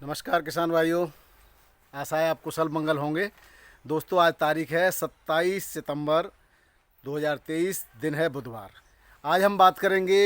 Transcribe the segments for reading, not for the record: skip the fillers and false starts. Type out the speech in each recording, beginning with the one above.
नमस्कार किसान भाइयों। आशा है आप कुशल मंगल होंगे। दोस्तों, आज तारीख है 27 सितंबर 2023, दिन है बुधवार। आज हम बात करेंगे।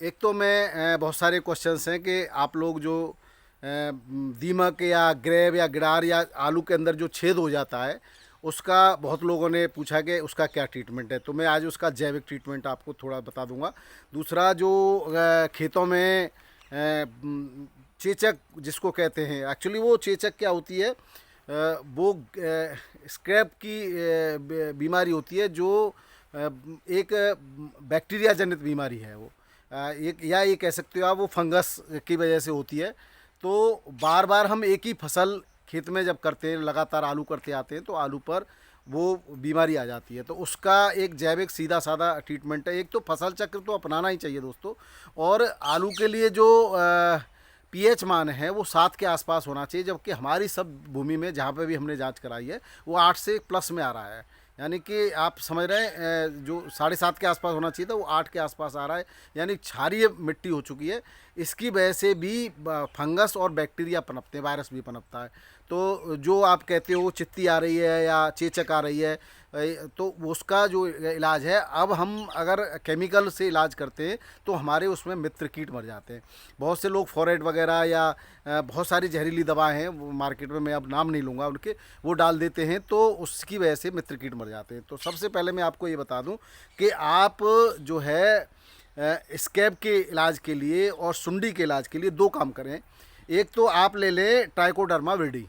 एक तो मैं बहुत सारे क्वेश्चंस हैं कि आप लोग जो दीमक या ग्रेव या गिडार या आलू के अंदर जो छेद हो जाता है, उसका बहुत लोगों ने पूछा कि उसका क्या ट्रीटमेंट है। तो मैं आज उसका जैविक ट्रीटमेंट आपको थोड़ा बता दूंगा। दूसरा, जो खेतों में चेचक जिसको कहते हैं, एक्चुअली वो चेचक क्या होती है, वो स्क्रैप की बीमारी होती है, जो एक बैक्टीरिया जनित बीमारी है। वो एक, या ये कह सकते हो आप, वो फंगस की वजह से होती है। तो बार बार हम एक ही फसल खेत में जब करते हैं, लगातार आलू करते आते हैं, तो आलू पर वो बीमारी आ जाती है। तो उसका एक जैविक सीधा साधा ट्रीटमेंट है। एक तो फसल चक्र तो अपनाना ही चाहिए दोस्तों। और आलू के लिए जो पीएच मान है वो 7 के आसपास होना चाहिए, जबकि हमारी सब भूमि में जहाँ पे भी हमने जांच कराई है वो 8 से प्लस में आ रहा है। यानी कि आप समझ रहे हैं, जो 7.5 के आसपास होना चाहिए था वो 8 के आसपास आ रहा है। यानी क्षारीय मिट्टी हो चुकी है। इसकी वजह से भी फंगस और बैक्टीरिया पनपते हैं, वायरस भी पनपता है। तो जो आप कहते हो चित्ती आ रही है या चेचक आ रही है, तो उसका जो इलाज है, अब हम अगर केमिकल से इलाज करते हैं तो हमारे उसमें मित्र कीट मर जाते हैं। बहुत से लोग फॉरेट वगैरह या बहुत सारी जहरीली दवाएं हैं वो मार्केट में, मैं अब नाम नहीं लूँगा उनके, वो डाल देते हैं, तो उसकी वजह से मित्र कीट मर जाते हैं। तो सबसे पहले मैं आपको ये बता दूं कि आप जो है स्कैब के इलाज के लिए और सुंडी के इलाज के लिए दो काम करें। एक तो आप ले लें ट्राइकोडर्मा विडी।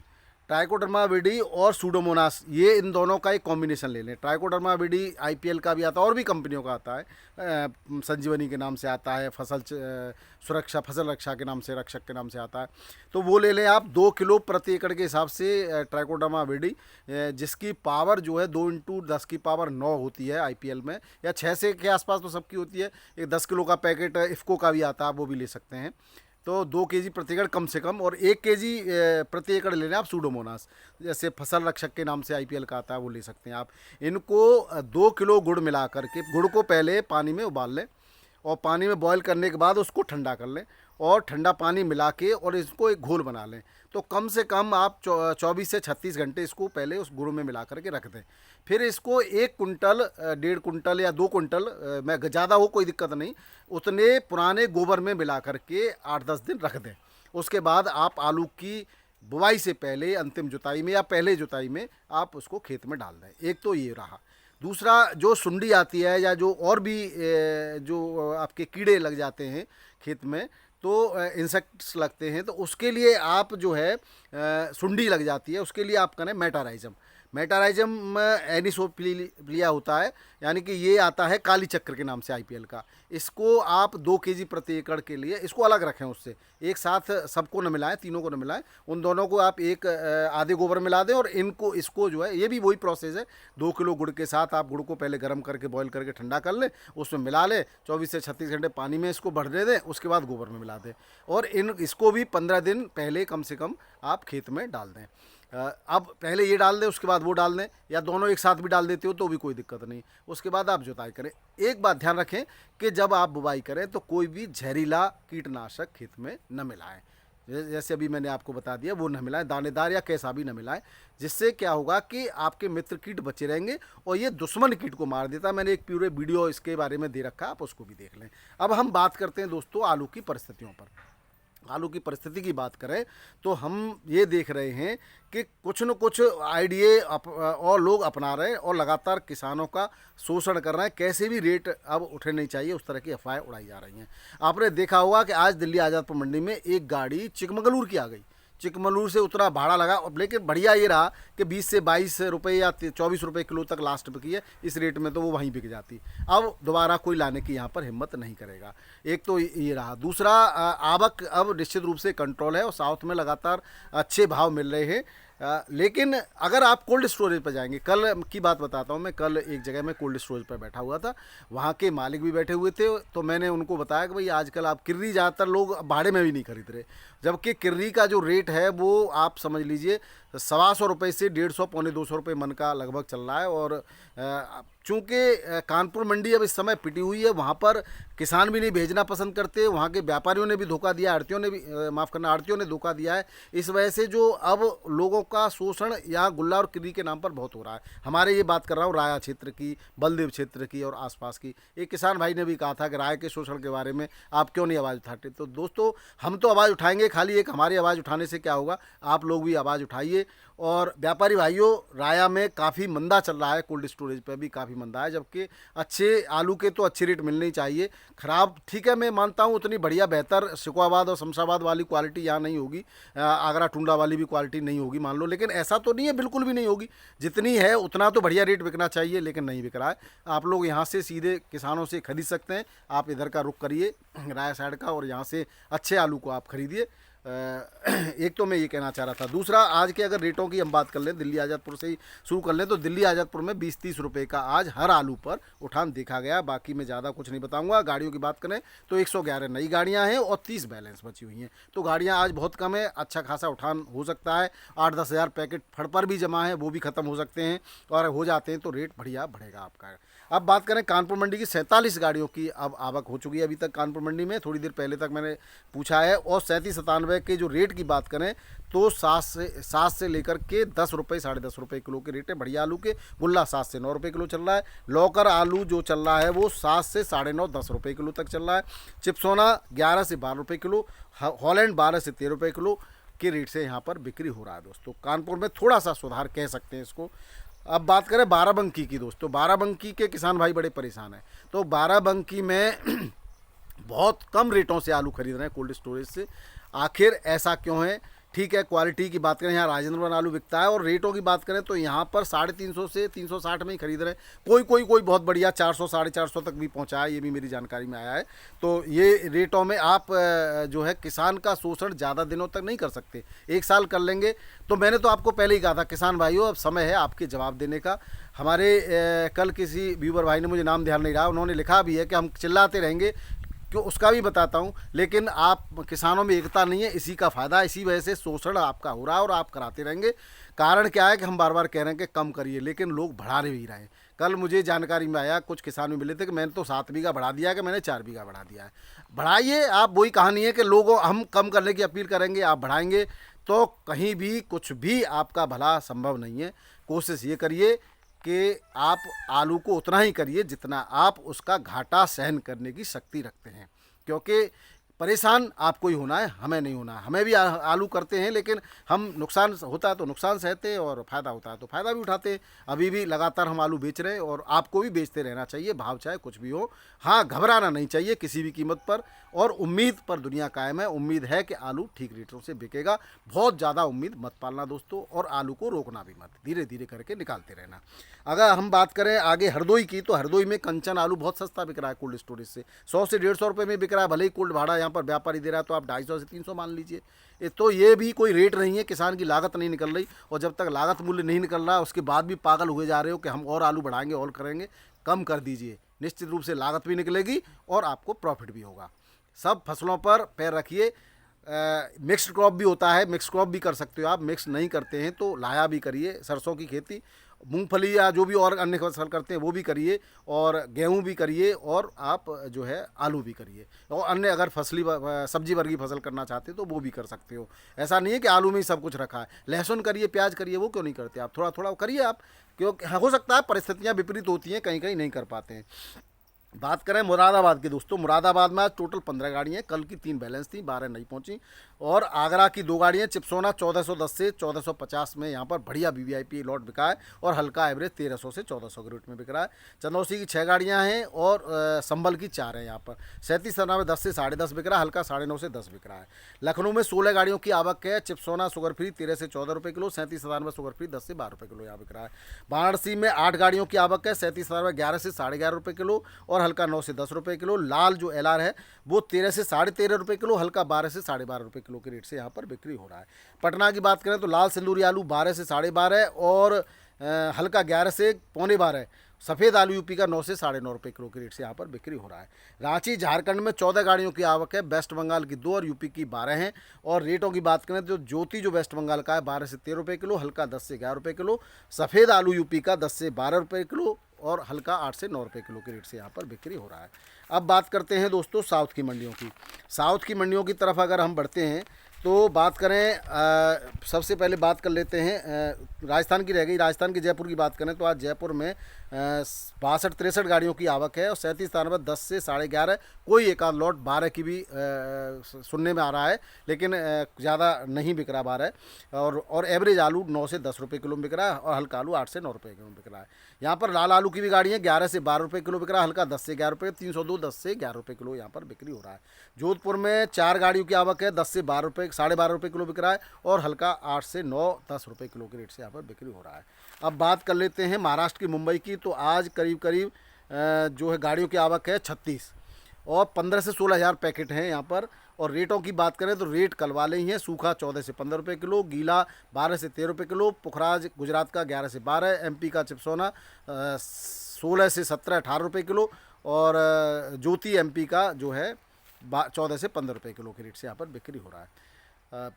ट्राइकोडर्मा विडी और सूडोमोनास, ये इन दोनों का एक कॉम्बिनेशन ले लें। ट्राइकोडर्मा विडी आईपीएल का भी आता है और भी कंपनियों का आता है, संजीवनी के नाम से आता है, सुरक्षा, फसल रक्षा के नाम से, रक्षक के नाम से आता है। तो वो ले लें आप 2 किलो प्रति एकड़ के हिसाब से ट्राइकोडर्मा विडी, जिसकी पावर जो है 2 × 10⁻9 होती है आईपीएल में, या 6 से के आसपास तो सबकी होती है। एक 10 किलो का पैकेट इफ़को का भी आता है, वो भी ले सकते हैं। तो 2 केजी प्रति एकड़ कम से कम, और 1 केजी प्रति एकड़ लेना आप सूडोमोनास, जैसे फसल रक्षक के नाम से आईपीएल का आता है, वो ले सकते हैं आप। इनको 2 किलो गुड़ मिला करके, गुड़ को पहले पानी में उबाल लें और पानी में बॉईल करने के बाद उसको ठंडा कर लें, और ठंडा पानी मिला के और इसको एक घोल बना लें। तो कम से कम आप 24 से 36 घंटे इसको पहले उस गुड़ में मिला करके रख दें। फिर इसको 1 कुंटल, 1.5 कुंटल या 2 कुंटल, मैं ज़्यादा हो कोई दिक्कत नहीं, उतने पुराने गोबर में मिला करके 8-10 दिन रख दें। उसके बाद आप आलू की बुआई से पहले अंतिम जुताई में या पहले जुताई में आप उसको खेत में डाल दें। एक तो ये रहा। दूसरा, जो सुंडी आती है या जो और भी जो आपके कीड़े लग जाते हैं खेत में, तो इंसेक्ट्स लगते हैं, तो उसके लिए आप जो है सुंडी लग जाती है, उसके लिए आप करें मेटाराइजम। मेटाराइजम एनिसोप्लिया होता है, यानी कि ये आता है काली चक्र के नाम से आईपीएल का। इसको आप 2 केजी प्रति एकड़ के लिए इसको अलग रखें, उससे एक साथ सबको न मिलाएं, तीनों को न मिलाएं। उन दोनों को आप एक आधे गोबर मिला दें, और इनको इसको जो है, ये भी वही प्रोसेस है। 2 किलो गुड़ के साथ आप गुड़ को पहले गर्म करके बॉईल करके ठंडा कर लें, उसमें मिला लें, 24 से 36 घंटे पानी में इसको बढ़ने दें, उसके बाद गोबर में मिला दें, और इसको भी 15 दिन पहले कम से कम आप खेत में डाल दें। अब पहले ये डाल दें, उसके बाद वो डाल दें, या दोनों एक साथ भी डाल देते हो तो भी कोई दिक्कत नहीं। उसके बाद आप जुताई करें। एक बात ध्यान रखें कि जब आप बुवाई करें तो कोई भी जहरीला कीटनाशक खेत में न मिलाएं। जैसे अभी मैंने आपको बता दिया, वो न मिलाएं, दानेदार या कैसा भी न मिलाएं। जिससे क्या होगा कि आपके मित्र कीट बचे रहेंगे और ये दुश्मन कीट को मार देता है। मैंने एक पूरे वीडियो इसके बारे में दे रखा है, आप उसको भी देख लें। अब हम बात करते हैं दोस्तों आलू की परिस्थितियों पर। आलू की परिस्थिति की बात करें तो हम ये देख रहे हैं कि कुछ न कुछ आइडिए और लोग अपना रहे हैं, और लगातार किसानों का शोषण कर रहे हैं। कैसे भी रेट अब उठने नहीं चाहिए, उस तरह की अफवाहें उड़ाई जा रही हैं। आपने देखा होगा कि आज दिल्ली आज़ादपुर मंडी में एक गाड़ी चिकमगलूर की आ गई, चिकमगलूर से उतना भाड़ा लगा, और लेकिन बढ़िया ये रहा कि 20 से 22 रुपये या 24 रुपये किलो तक लास्ट बिकी है। इस रेट में तो वो वहीं बिक जाती। अब दोबारा कोई लाने की यहाँ पर हिम्मत नहीं करेगा। एक तो ये रहा। दूसरा, आवक अब निश्चित रूप से कंट्रोल है और साउथ में लगातार अच्छे भाव मिल रहे हैं। लेकिन अगर आप कोल्ड स्टोरेज पर जाएंगे, कल की बात बताता हूँ मैं। कल एक जगह में कोल्ड स्टोरेज पर बैठा हुआ था, वहाँ के मालिक भी बैठे हुए थे। तो मैंने उनको बताया कि भाई आजकल आप किर्री ज़्यादातर लोग भाड़े में भी नहीं खरीद रहे, जबकि किर्री का जो रेट है वो आप समझ लीजिए 125 रुपये से 150 पौने 200 रुपये मन का लगभग चल रहा है। और चूँकि कानपुर मंडी अब इस समय पिटी हुई है, वहाँ पर किसान भी नहीं भेजना पसंद करते, वहाँ के व्यापारियों ने भी धोखा दिया, आड़तियों ने भी माफ़ करना, आड़तियों ने धोखा दिया है। इस वजह से जो अब लोगों का शोषण यहाँ गुल्ला और किरी के नाम पर बहुत हो रहा है। हमारे ये बात कर रहा हूँ राया क्षेत्र की, बलदेव क्षेत्र की और आसपास की। एक किसान भाई ने भी कहा था कि राय के शोषण के बारे में आप क्यों नहीं आवाज़ उठाते। तो दोस्तों, हम तो आवाज़ उठाएंगे, खाली एक हमारी आवाज़ उठाने से क्या होगा, आप लोग भी आवाज़ उठाइए। और व्यापारी भाइयों, राया में काफ़ी मंदा चल रहा है, कोल्ड स्टोरेज पर भी काफ़ी मंदा है, जबकि अच्छे आलू के तो अच्छे रेट मिलने ही चाहिए। ख़राब ठीक है, मैं मानता हूँ उतनी बढ़िया बेहतर शिकोहाबाद और शमशाबाद वाली क्वालिटी यहाँ नहीं होगी, आगरा टुंडा वाली भी क्वालिटी नहीं होगी मान लो, लेकिन ऐसा तो नहीं है, बिल्कुल भी नहीं होगी। जितनी है उतना तो बढ़िया रेट बिकना चाहिए, लेकिन नहीं बिक रहा है। आप लोग यहाँ से सीधे किसानों से खरीद सकते हैं। आप इधर का रुख करिए राया साइड का, और यहाँ से अच्छे आलू को आप खरीदिए। एक तो मैं ये कहना चाह रहा था। दूसरा, आज के अगर रेटों की हम बात कर लें, दिल्ली आज़ादपुर से ही शुरू कर लें, तो दिल्ली आज़ादपुर में 20-30 रुपये का आज हर आलू पर उठान देखा गया। बाकी मैं ज़्यादा कुछ नहीं बताऊंगा। गाड़ियों की बात करें तो 111 नई गाड़ियां हैं और 30 बैलेंस बची हुई हैं, तो गाड़ियां आज बहुत कम है। अच्छा खासा उठान हो सकता है। 8-10 हज़ार पैकेट फड़ पर भी जमा है, वो भी ख़त्म हो सकते हैं, और हो जाते हैं तो रेट बढ़िया बढ़ेगा आपका। अब बात करें कानपुर मंडी की, 47 गाड़ियों की अब आवक हो चुकी है अभी तक कानपुर मंडी में, थोड़ी देर पहले तक मैंने पूछा है। और 37-97 के जो रेट की बात करें तो 7 से लेकर के 10 रुपये 10.5 रुपये किलो के रेट है बढ़िया आलू के। गुल्ला 7 से 9 रुपये किलो चल रहा है। लौकर आलू जो चल रहा है वो 7 से 9.5 10 रुपये किलो तक चल रहा है। चिप्सोना 11 से 12 रुपये किलो, हॉलैंड 12 से 13 रुपये किलो के रेट से यहाँ पर बिक्री हो रहा है दोस्तों। कानपुर में थोड़ा सा सुधार कह सकते हैं इसको। अब बात करें बाराबंकी की दोस्तों, बाराबंकी के किसान भाई बड़े परेशान हैं। तो बाराबंकी में बहुत कम रेटों से आलू खरीद रहे हैं कोल्ड स्टोरेज से। आखिर ऐसा क्यों है? ठीक है, क्वालिटी की बात करें, यहाँ राजेंद्र वन आलू बिकता है, और रेटों की बात करें तो यहाँ पर 350 से 360 में ही खरीद रहे हैं। कोई बहुत बढ़िया 400 450 तक भी पहुँचा है, ये भी मेरी जानकारी में आया है। तो ये रेटों में आप जो है किसान का शोषण ज़्यादा दिनों तक नहीं कर सकते। एक साल कर लेंगे तो मैंने तो आपको पहले ही कहा था किसान भाइयों, अब समय है आपके जवाब देने का। हमारे कल किसी व्यूवर भाई ने, मुझे नाम ध्यान नहीं रहा, उन्होंने लिखा भी है कि हम चिल्लाते रहेंगे, क्यों उसका भी बताता हूँ, लेकिन आप किसानों में एकता नहीं है, इसी का फ़ायदा, इसी वजह से शोषण आपका हो रहा है और आप कराते रहेंगे। कारण क्या है कि हम बार बार कह रहे हैं कि कम करिए, लेकिन लोग बढ़ा रहे ही रहे हैं। कल मुझे जानकारी में आया, कुछ किसान भी मिले थे कि मैंने तो 7 बीघा बढ़ा दिया, कि मैंने 4 बीघा बढ़ा दिया है। बढ़ाइए आप, वही कहानी है कि लोगों, हम कम करने की अपील करेंगे, आप बढ़ाएंगे तो कहीं भी कुछ भी आपका भला संभव नहीं है। कोशिश ये करिए कि आप आलू को उतना ही करिए जितना आप उसका घाटा सहन करने की शक्ति रखते हैं, क्योंकि परेशान आपको ही होना है, हमें नहीं होना है। हमें भी आलू करते हैं, लेकिन हम नुकसान होता है तो नुकसान सहते हैं, और फ़ायदा होता है तो फ़ायदा भी उठाते हैं। अभी भी लगातार हम आलू बेच रहे हैं, और आपको भी बेचते रहना चाहिए, भाव चाहे कुछ भी हो। हाँ, घबराना नहीं चाहिए किसी भी कीमत पर, और उम्मीद पर दुनिया कायम है। उम्मीद है कि आलू ठीक रेटों से बिकेगा। बहुत ज़्यादा उम्मीद मत पालना दोस्तों, और आलू को रोकना भी मत, धीरे धीरे करके निकालते रहना। अगर हम बात करें आगे हरदोई की, तो हरदोई में कंचन आलू बहुत सस्ता बिक रहा है कोल्ड स्टोरेज से, 100 से 150 रुपये में बिक रहा है। भले ही कोल्ड भाड़ा यहाँ पर व्यापारी दे रहा है तो आप 250 से 300 मान लीजिए। तो ये भी कोई रेट नहीं है, किसान की लागत नहीं निकल रही, और जब तक लागत मूल्य नहीं निकल रहा उसके बाद भी पागल हुए जा रहे हो कि हम और आलू बढ़ाएंगे और करेंगे। कम कर दीजिए, निश्चित रूप से लागत भी निकलेगी और आपको प्रॉफिट भी होगा। सब फसलों पर पैर रखिए। मिक्स्ड क्रॉप भी होता है, मिक्स क्रॉप भी कर सकते हो आप। मिक्स नहीं करते हैं तो लाया भी करिए, सरसों की खेती, मूंगफली या जो भी और अन्य फसल करते हैं वो भी करिए, और गेहूं भी करिए, और आप जो है आलू भी करिए, और अन्य अगर फसली सब्जी वर्गीय फसल करना चाहते हो तो वो भी कर सकते हो। ऐसा नहीं है कि आलू में ही सब कुछ रखा है। लहसुन करिए, प्याज करिए, वो क्यों नहीं करते आप? थोड़ा थोड़ा करिए आप, क्योंकि हो सकता है परिस्थितियाँ विपरीत होती हैं, कहीं कहीं नहीं कर पाते हैं। बात करें मुरादाबाद की दोस्तों, मुरादाबाद में आज टोटल 15 गाड़ियाँ, कल की 3 बैलेंस थी, 12 नहीं पहुँची। और आगरा की 2 गाड़ियाँ, चिप्सोना 1410 से 1450 में यहाँ पर बढ़िया वीवीआईपी लॉट बिका है, और हल्का एवरेज 1300 से 1400 के रेट में बिक रहा है। चंदौसी की 6 गाड़ियाँ हैं, और संभल की 4 हैं यहाँ पर। 37 10 से 10.5 बिक रहा है, हल्का 9.5 से 10 बिक रहा है। लखनऊ में 16 गाड़ियों की आवक है। चिप्सोना शुगर फ्री 13 से 14 रुपये किलो, 37 शुगर फ्री 10 से 12 रुपये किलो यहाँ बिक रहा है। वाराणसी में 8 गाड़ियों की आवक है, 37 11 से 11.5 रुपये किलो, और हल्का 9 से 10 रुपये किलो। लाल जो एलआर है वो 13 से 13.5 रुपये किलो, हल्का 12 से 12.5 रुपये किलो के रेट से यहाँ पर बिक्री हो रहा है। पटना की बात करें तो लाल सिंदूरी आलू 12 से 12.5, और हल्का 11 से 11.25। सफ़ेद आलू यूपी का 9 से 9.5 रुपये किलो के रेट से यहाँ पर बिक्री हो रहा है। रांची झारखंड में 14 गाड़ियों की आवक है, वेस्ट बंगाल की 2 और यूपी की 12 हैं। और रेटों की बात करें तो ज्योति जो वेस्ट बंगाल का है 12 से 13 रुपये किलो, हल्का 10 से 11 रुपये किलो। सफ़ेद आलू यूपी का 10 से 12 रुपये किलो, और हल्का 8 से 9 रुपये किलो के रेट से यहाँ पर बिक्री हो रहा है। अब बात करते हैं दोस्तों साउथ की मंडियों की। साउथ की मंडियों की तरफ अगर हम बढ़ते हैं तो बात करें, सबसे पहले बात कर लेते हैं राजस्थान की रह गई। राजस्थान के जयपुर की बात करें तो आज जयपुर में 62-63 गाड़ियों की आवक है और 37 स्थानों पर 10 से 11.5, कोई एक आध लॉट 12 की भी सुनने में आ रहा है, लेकिन ज़्यादा नहीं बिक रहा 12। और एवरेज आलू 9 से 10 रुपये किलो बिक रहा है और हल्का आलू 8 से 9 रुपये किलो बिक रहा है। यहाँ पर लाल आलू की भी गाड़ी है, 11 से 12 रुपये किलो बिक रहा है, हल्का 10 से 11 रुपये, 302 10 से 11 रुपये किलो यहाँ पर बिक्री हो रहा है। जोधपुर में 4 गाड़ियों की आवक है, 10 से 12 रुपये, 12.5 रुपये किलो बिक रहा है और हल्का 8 से 9-10 रुपये किलो के रेट से यहाँ पर बिक्री हो रहा है। अब बात कर लेते हैं महाराष्ट्र की मुंबई की। तो आज करीब जो है गाड़ियों की आवक है 36 और 15 से 16 हज़ार पैकेट हैं यहाँ पर। और रेटों की बात करें तो रेट कल वाले ही हैं, सूखा 14 से 15 रुपये किलो, गीला 12 से 13 रुपये किलो, पुखराज गुजरात का 11 से 12, एमपी का चिप्सोना 16 से 17-18 रुपये किलो और ज्योति एमपी का जो है 14 से 15 रुपये किलो के रेट से यहाँ पर बिक्री हो रहा है।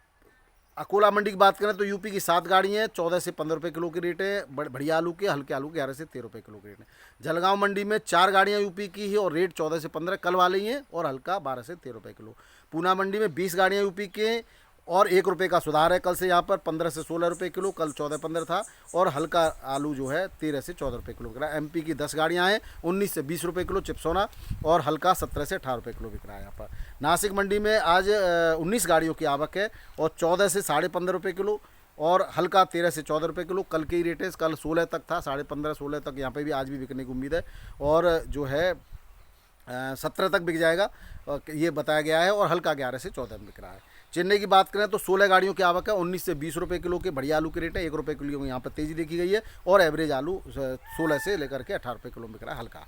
अकोला मंडी की बात करें तो यूपी की 7 गाड़ी हैं, 14 से 15 रुपये किलो के रेट है, बढ़िया आलू के, हल्के आलू के 11 से 13 रुपये किलो के रेट है। जलगांव मंडी में 4 गाड़ियां यूपी की है और रेट 14 से 15 कल वाले ही हैं और हल्का 12 से 13 रुपये किलो। पूना मंडी में 20 गाड़ियां यूपी के हैं और 1 रुपये का सुधार है कल से, यहाँ पर 15 से 16 रुपये किलो, कल 14-15 था और हल्का आलू जो है 13 से 14 रुपये किलो बिक रहा है। एमपी की 10 गाड़ियाँ हैं, 19 से 20 रुपये किलो चिप्सोना और हल्का 17 से 18 रुपये किलो बिक रहा है यहाँ पर। नासिक मंडी में आज 19 गाड़ियों की आवक है और 14 से 15.5 रुपये किलो और हल्का 13 से 14 रुपये किलो। कल के ही रेट है, कल 16 तक था, 15.5-16 तक यहाँ पे भी आज भी बिकने की उम्मीद है और जो है 17 तक बिक जाएगा ये बताया गया है और हल्का 11 से 14 में बिक रहा है। चेन्नई की बात करें तो 16 गाड़ियों की आवक है, 19 से 20 रुपये किलो के बढ़िया आलू के रेट है, 1 रुपये किलो में यहाँ पर तेज़ी देखी गई है और एवरेज आलू 16 से लेकर के 18 रुपये किलो में बिक रहा है हल्का।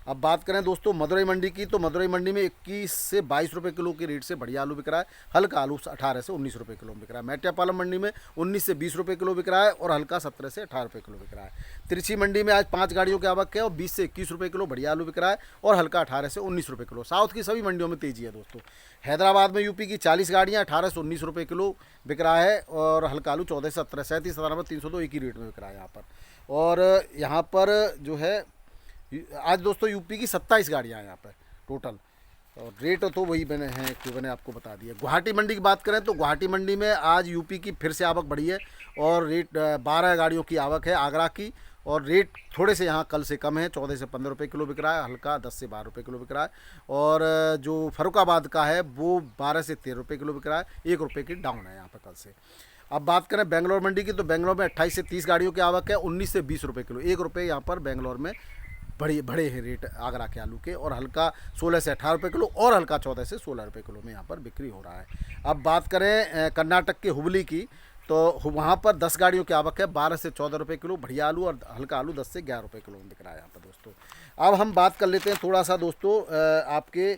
अब बात करें दोस्तों मदुरई मंडी की, तो मदुरई मंडी में 21 से 22 रुपये किलो के रेट से बढ़िया आलू बिक रहा है, हल्का आलू 18 से 19 रुपये किलो बिक रहा है। मेट्यापालम मंडी में 19 से 20 रुपये किलो बिक रहा है और हल्का 17 से 18 रुपये किलो बिक रहा है। तिरछी मंडी में आज 5 गाड़ियों की आवक है और 20 से 21 रुपये किलो बढ़िया आलू बिक रहा है और हल्का 18 से 19 रुपये किलो। साउथ की सभी मंडियों में तेज़ी है दोस्तों। हैदराबाद में यूपी की 40 गाड़ियाँ 18 से 19 रुपये किलो बिक रहा है और हल्का आलू 14 से 17, 37 17 302 एक ही रेट में बिक रहा है यहाँ पर। और यहाँ पर जो है आज दोस्तों यूपी की 27 गाड़ियाँ हैं यहाँ पर टोटल और रेट तो वही बने हैं जो मैंने आपको बता दिया। गुवाहाटी मंडी की बात करें तो गुवाहाटी मंडी में आज यूपी की फिर से आवक बढ़ी है और रेट 12 गाड़ियों की आवक है आगरा की और रेट थोड़े से यहाँ कल से कम है, 14 से 15 रुपये किलो बिक रहा है, हल्का 10 से 12 रुपये किलो बिक रहा है। और जो फरुखाबाद का है वो 12 से 13 रुपये किलो बिक रहा है, 1 रुपये की डाउन है यहाँ पर कल से। अब बात करें बेंगलोर मंडी की तो बेंगलोर में 28 से 30 गाड़ियों की आवक है, 19 से 20 रुपये किलो, 1 रुपये यहाँ पर बेंगलोर में बड़े हैं रेट आगरा के आलू के और हल्का 16 से 18 रुपये किलो और हल्का 14 से 16 रुपये किलो में यहाँ पर बिक्री हो रहा है। अब बात करें कर्नाटक के हुबली की तो वहाँ पर 10 गाड़ियों की आवक है, 12 से 14 रुपये किलो बढ़िया आलू और हल्का आलू 10 से 11 रुपये किलो में बिक रहा है यहाँ पर दोस्तों। अब हम बात कर लेते हैं थोड़ा सा दोस्तों आपके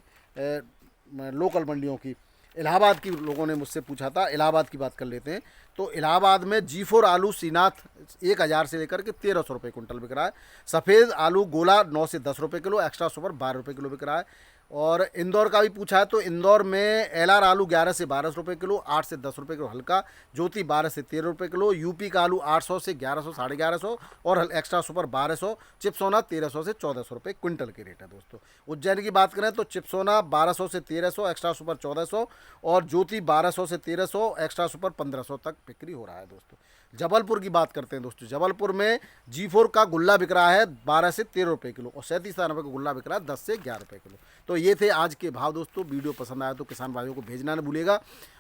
लोकल मंडियों की। इलाहाबाद की लोगों ने मुझसे पूछा था, इलाहाबाद की बात कर लेते हैं। तो इलाहाबाद में G4 आलू सीनाथ 1000 से लेकर के 1300 रुपये कुंटल बिक रहा है। सफ़ेद आलू गोला 9 से 10 रुपये किलो, एक्स्ट्रा सुपर 12 रुपये किलो बिक रहा है। और इंदौर का भी पूछा है तो इंदौर में LR आलू 11 से 12 रुपये किलो, 8 से 10 रुपये किलो हल्का, ज्योति 12 से 13 रुपये किलो, यूपी का आलू 800 से 1100 1150 और एक्स्ट्रा सुपर 1200, चिप्सोना 1300 से 1400 रुपये क्विंटल के रेट है दोस्तों। उज्जैन की बात करें तो चिप्सोना 1200 से 1300, एक्स्ट्रा सुपर 1400 और ज्योति 1200 से 1300, एक्स्ट्रा सुपर 1500 तक बिक्री हो रहा है दोस्तों। जबलपुर की बात करते हैं दोस्तों। जबलपुर में G4 का गुल्ला बिक रहा है 12 से 13 रुपये किलो और 37 रुपये का गुल्ला बिक रहा है 10 से 11 रुपये किलो। तो ये थे आज के भाव दोस्तों। वीडियो पसंद आया तो किसान भाइयों को भेजना न भूलिएगा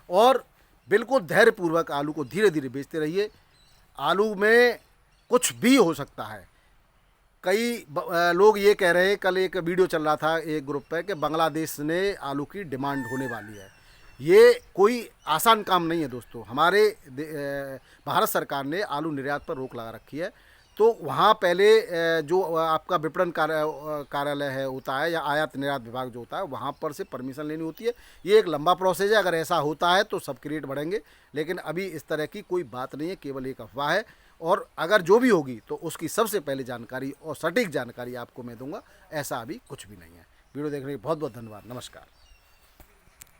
और बिल्कुल धैर्यपूर्वक आलू को धीरे धीरे बेचते रहिए। आलू में कुछ भी हो सकता है। कई लोग ये कह रहे हैं, कल एक वीडियो चल रहा था एक ग्रुप पे कि बांग्लादेश ने आलू की डिमांड होने वाली है। ये कोई आसान काम नहीं है दोस्तों। हमारे भारत सरकार ने आलू निर्यात पर रोक लगा रखी है, तो वहाँ पहले जो आपका विपणन कार्यालय है होता है या आयात निर्यात विभाग जो होता है वहाँ पर से परमिशन लेनी होती है। ये एक लंबा प्रोसेस है। अगर ऐसा होता है तो सबके रेट बढ़ेंगे, लेकिन अभी इस तरह की कोई बात नहीं है, केवल एक अफवाह है। और अगर जो भी होगी तो उसकी सबसे पहले जानकारी और सटीक जानकारी आपको मैं दूंगा। ऐसा अभी कुछ भी नहीं है। वीडियो देखने के लिए बहुत बहुत धन्यवाद। नमस्कार।